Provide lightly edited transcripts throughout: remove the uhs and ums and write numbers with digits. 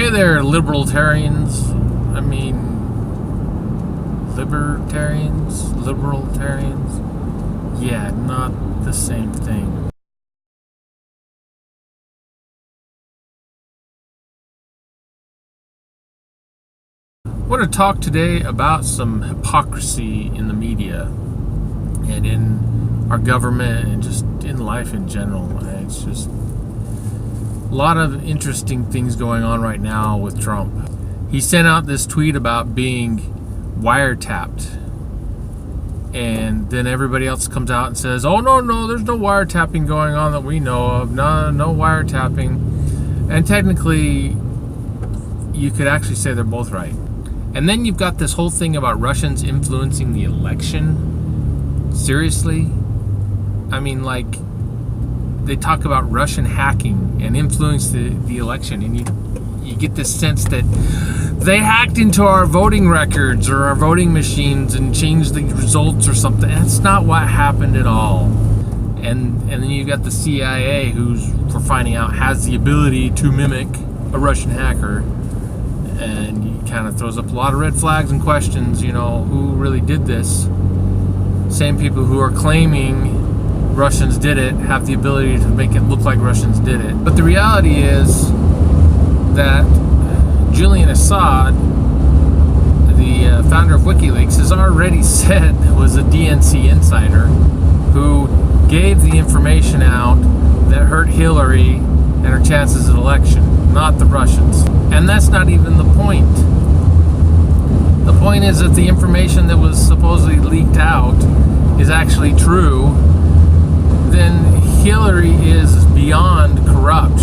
Hey there, libertarians. Libertarians. Yeah, not the same thing. I want to talk today about some hypocrisy in the media and in our government and just in life in general. It's just a lot of interesting things going on right now with Trump. He sent out this tweet about being wiretapped, and then everybody else comes out and says, oh no, there's no wiretapping going on that we know of. No wiretapping. And technically you could actually say they're both right. And then you've got this whole thing about Russians influencing the election. Seriously? They talk about Russian hacking and influence the election, and you get this sense that they hacked into our voting records or our voting machines and changed the results or something. That's not what happened at all. And then you've got the CIA, who's, for finding out, has the ability to mimic a Russian hacker, and he kind of throws up a lot of red flags and questions, who really did this. Same people who are claiming Russians did it have the ability to make it look like Russians did it. But the reality is that Julian Assad, the founder of Wiki Leaks, has already said was a DNC insider who gave the information out that hurt Hillary and her chances of election, not the Russians. And that's not even the point. The point is that the information that was supposedly leaked out is actually true. Then Hillary is beyond corrupt.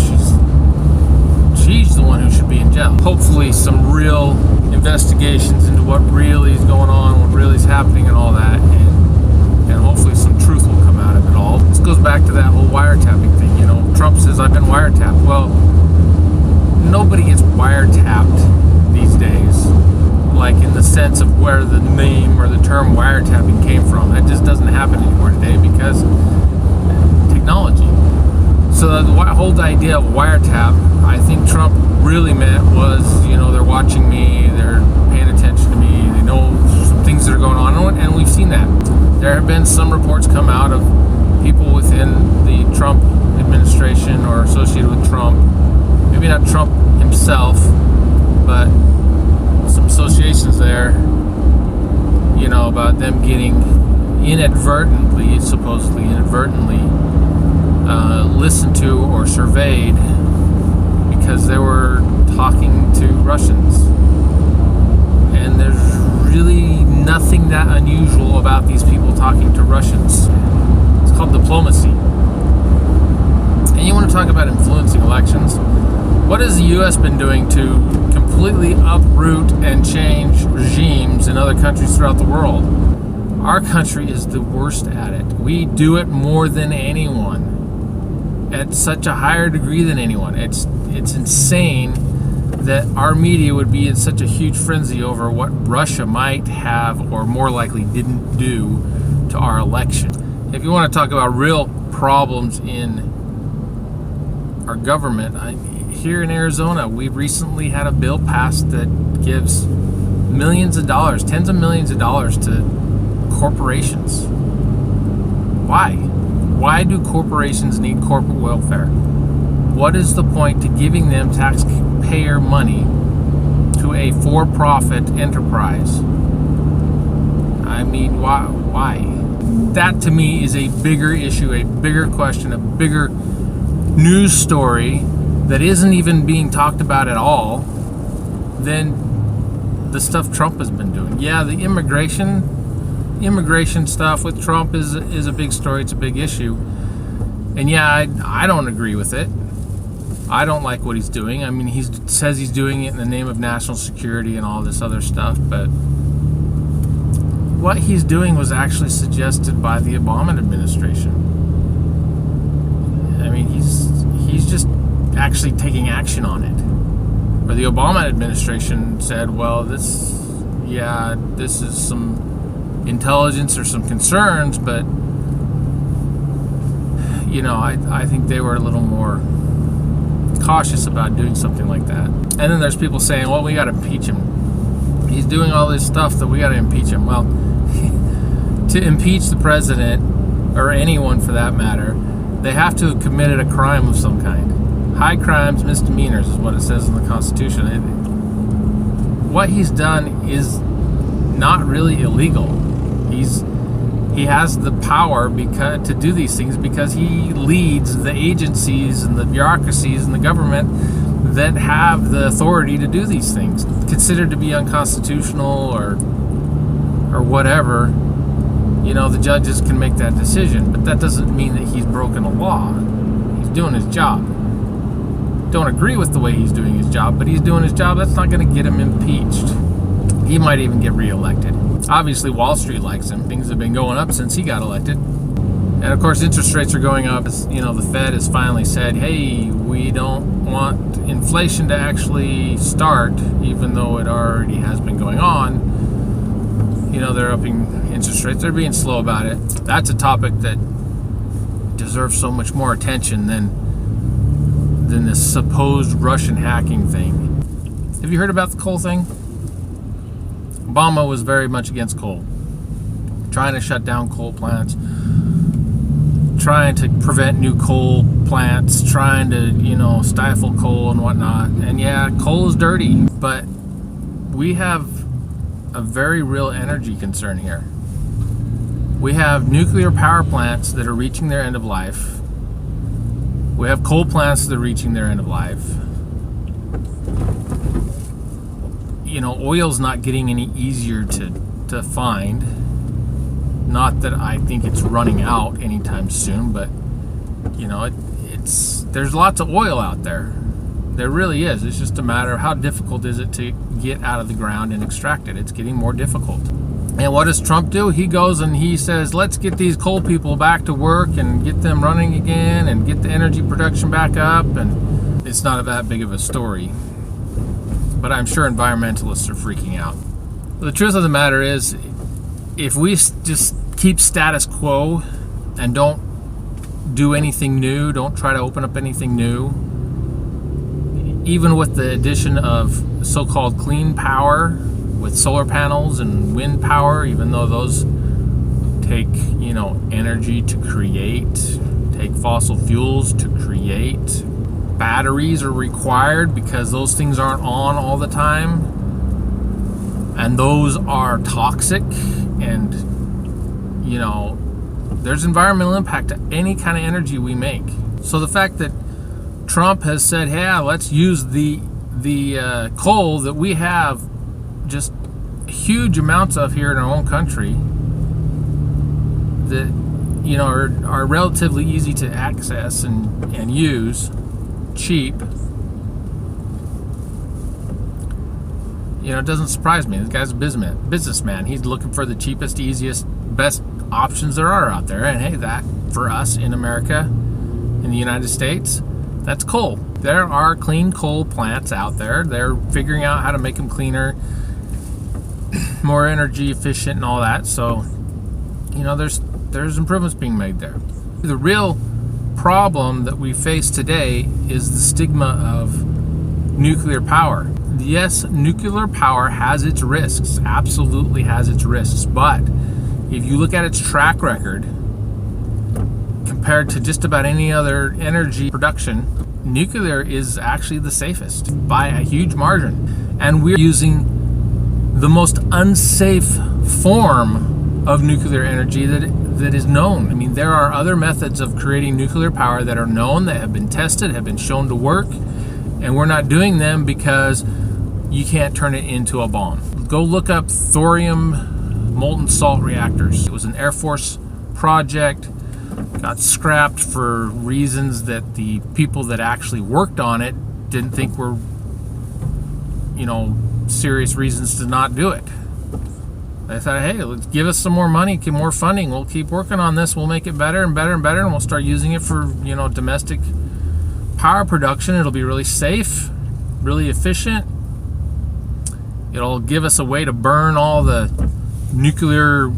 She's the one who should be in jail. Hopefully some real investigations into what really is going on, what really is happening and all that, and hopefully some truth will come out of it all. This goes back to that whole wiretapping thing. Trump says, I've been wiretapped. Well, nobody gets wiretapped these days, like in the sense of where the name or the term wiretapping came from. That just doesn't happen anymore today because technology. So the whole idea of wiretap, I think Trump really meant was, they're watching me, they're paying attention to me, they know some things that are going on, and we've seen that. There have been some reports come out of people within the Trump administration or associated with Trump, maybe not Trump himself, but some associations there, about them getting supposedly inadvertently, listened to or surveyed because they were talking to Russians. And there's really nothing that unusual about these people talking to Russians. It's called diplomacy. And you want to talk about influencing elections? What has the U.S. been doing to completely uproot and change regimes in other countries throughout the world? Our country is the worst at it. We do it more than anyone, at such a higher degree than anyone. It's insane that our media would be in such a huge frenzy over what Russia might have or more likely didn't do to our election. If you want to talk about real problems in our government, here in Arizona, we recently had a bill passed that gives millions of dollars, tens of millions of dollars to corporations. Why? Why do corporations need corporate welfare? What is the point to giving them taxpayer money to a for-profit enterprise? Why? That to me is a bigger issue, a bigger question, a bigger news story that isn't even being talked about at all than the stuff Trump has been doing. Yeah, the immigration stuff with Trump is a big story. It's a big issue. And yeah, I don't agree with it. I don't like what he's doing. He says he's doing it in the name of national security and all this other stuff, but what he's doing was actually suggested by the Obama administration. He's just actually taking action on it. Or the Obama administration said, well, this is some intelligence or some concerns, but I think they were a little more cautious about doing something like that. And then there's people saying, well, we got to impeach him. He's doing all this stuff that we got to impeach him. Well, to impeach the president, or anyone for that matter, they have to have committed a crime of some kind. High crimes, misdemeanors is what it says in the Constitution. What he's done is not really illegal. He has the power to do these things because he leads the agencies and the bureaucracies in the government that have the authority to do these things. Considered to be unconstitutional or whatever, the judges can make that decision, but that doesn't mean that he's broken a law. He's doing his job. Don't agree with the way he's doing his job, but he's doing his job. That's not going to get him impeached. He might even get reelected. Obviously, Wall Street likes him. Things have been going up since he got elected. And of course, interest rates are going up. The Fed has finally said, hey, we don't want inflation to actually start, even though it already has been going on. They're upping interest rates. They're being slow about it. That's a topic that deserves so much more attention than this supposed Russian hacking thing. Have you heard about the coal thing? Obama was very much against coal, trying to shut down coal plants, trying to prevent new coal plants, trying to, stifle coal and whatnot. And yeah, coal is dirty, but we have a very real energy concern here. We have nuclear power plants that are reaching their end of life. We have coal plants that are reaching their end of life. Oil's not getting any easier to find. Not that I think it's running out anytime soon, but there's lots of oil out there. There really is. It's just a matter of how difficult is it to get out of the ground and extract it. It's getting more difficult. And what does Trump do? He goes and he says, let's get these coal people back to work and get them running again and get the energy production back up. And it's not that big of a story. But I'm sure environmentalists are freaking out. The truth of the matter is, if we just keep status quo and don't do anything new, don't try to open up anything new, even with the addition of so-called clean power with solar panels and wind power, even though those take, energy to create, take fossil fuels to create. Batteries are required because those things aren't on all the time. And those are toxic. And, there's environmental impact to any kind of energy we make. So the fact that Trump has said, hey, let's use the coal that we have just huge amounts of here in our own country that, are relatively easy to access and use, cheap. It doesn't surprise me. This guy's a businessman. He's looking for the cheapest, easiest, best options there are out there. And hey, that for us in America, in the United States, that's coal. There are clean coal plants out there. They're figuring out how to make them cleaner, more energy efficient and all that. So, there's improvements being made there. The real problem that we face today is the stigma of nuclear power. Yes, nuclear power has its risks, absolutely has its risks, but if you look at its track record compared to just about any other energy production, nuclear is actually the safest by a huge margin. And we're using the most unsafe form of nuclear energy that is known. I mean, there are other methods of creating nuclear power that are known, that have been tested, have been shown to work, and we're not doing them because you can't turn it into a bomb. Go look up thorium molten salt reactors. It was an Air Force project, got scrapped for reasons that the people that actually worked on it didn't think were, serious reasons to not do it. They thought, hey, let's give us some more money, get more funding. We'll keep working on this. We'll make it better and better and better, and we'll start using it for, domestic power production. It'll be really safe, really efficient. It'll give us a way to burn all the nuclear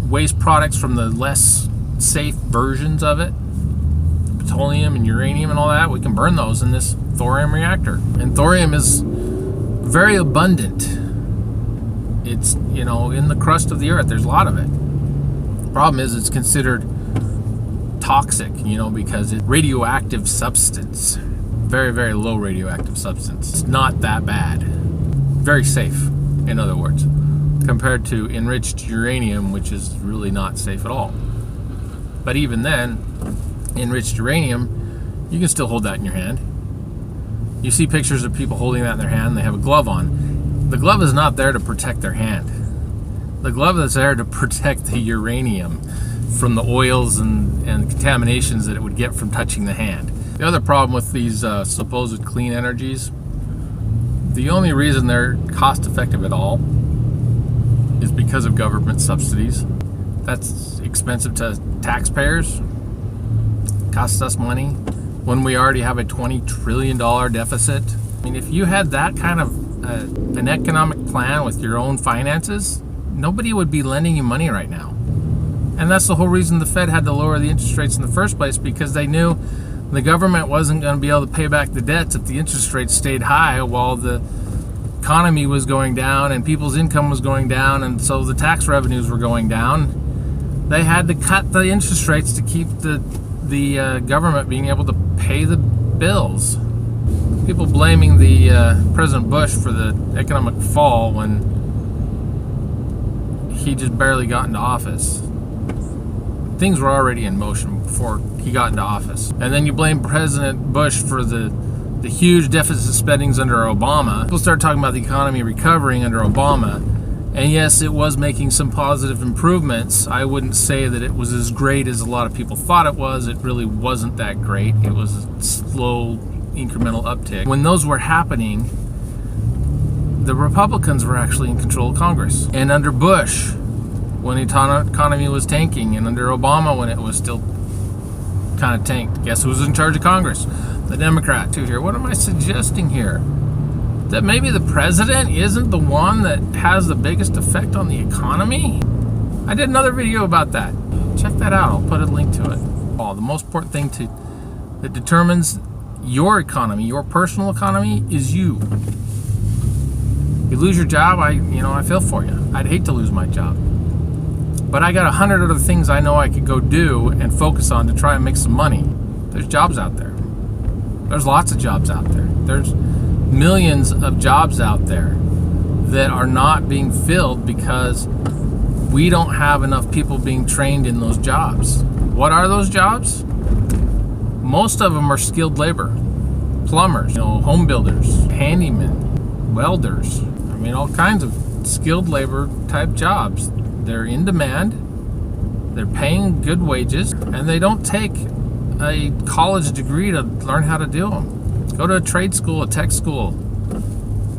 waste products from the less safe versions of it. plutonium and uranium and all that, we can burn those in this thorium reactor. And thorium is very abundant. It's, in the crust of the earth. There's a lot of it. The problem is it's considered toxic, because it's radioactive substance. Very, very low radioactive substance. It's not that bad. Very safe, in other words, compared to enriched uranium, which is really not safe at all. But even then, enriched uranium, you can still hold that in your hand. You see pictures of people holding that in their hand, they have a glove on. The glove is not there to protect their hand. The glove is there to protect the uranium from the oils and contaminations that it would get from touching the hand. The other problem with these supposed clean energies, the only reason they're cost effective at all is because of government subsidies. That's expensive to taxpayers, costs us money when we already have a $20 trillion deficit. I mean, if you had that kind of an economic plan with your own finances, nobody would be lending you money right now. And that's the whole reason the Fed had to lower the interest rates in the first place, because they knew the government wasn't going to be able to pay back the debts if the interest rates stayed high while the economy was going down and people's income was going down, and so the tax revenues were going down. They had to cut the interest rates to keep the government being able to pay the bills. People blaming the President Bush for the economic fall when he just barely got into office. Things were already in motion before he got into office. And then you blame President Bush for the huge deficit spendings under Obama. People start talking about the economy recovering under Obama. And yes, it was making some positive improvements. I wouldn't say that it was as great as a lot of people thought it was. It really wasn't that great. It was a slow, incremental uptick. When those were happening, the Republicans were actually in control of Congress. And under Bush, when the economy was tanking, and under Obama when it was still kind of tanked, guess who was in charge of Congress? The Democrat too here. What am I suggesting here? That maybe the president isn't the one that has the biggest effect on the economy? I did another video about that. Check that out. I'll put a link to it. The most important thing that determines your economy, your personal economy, is you. You lose your job, I feel for you. I'd hate to lose my job. But I got 100 other things I know I could go do and focus on to try and make some money. There's jobs out there. There's lots of jobs out there. There's millions of jobs out there that are not being filled because we don't have enough people being trained in those jobs. What are those jobs? Most of them are skilled labor. Plumbers, home builders, handymen, welders. I mean, all kinds of skilled labor type jobs. They're in demand, they're paying good wages, and they don't take a college degree to learn how to do them. Go to a trade school, a tech school,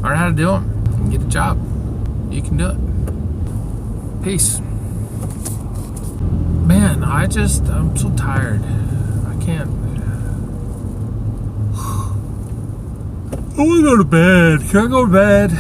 learn how to do them, and get a job. You can do it. Peace. Man, I'm so tired. I can't. I want to go to bed. Can I go to bed?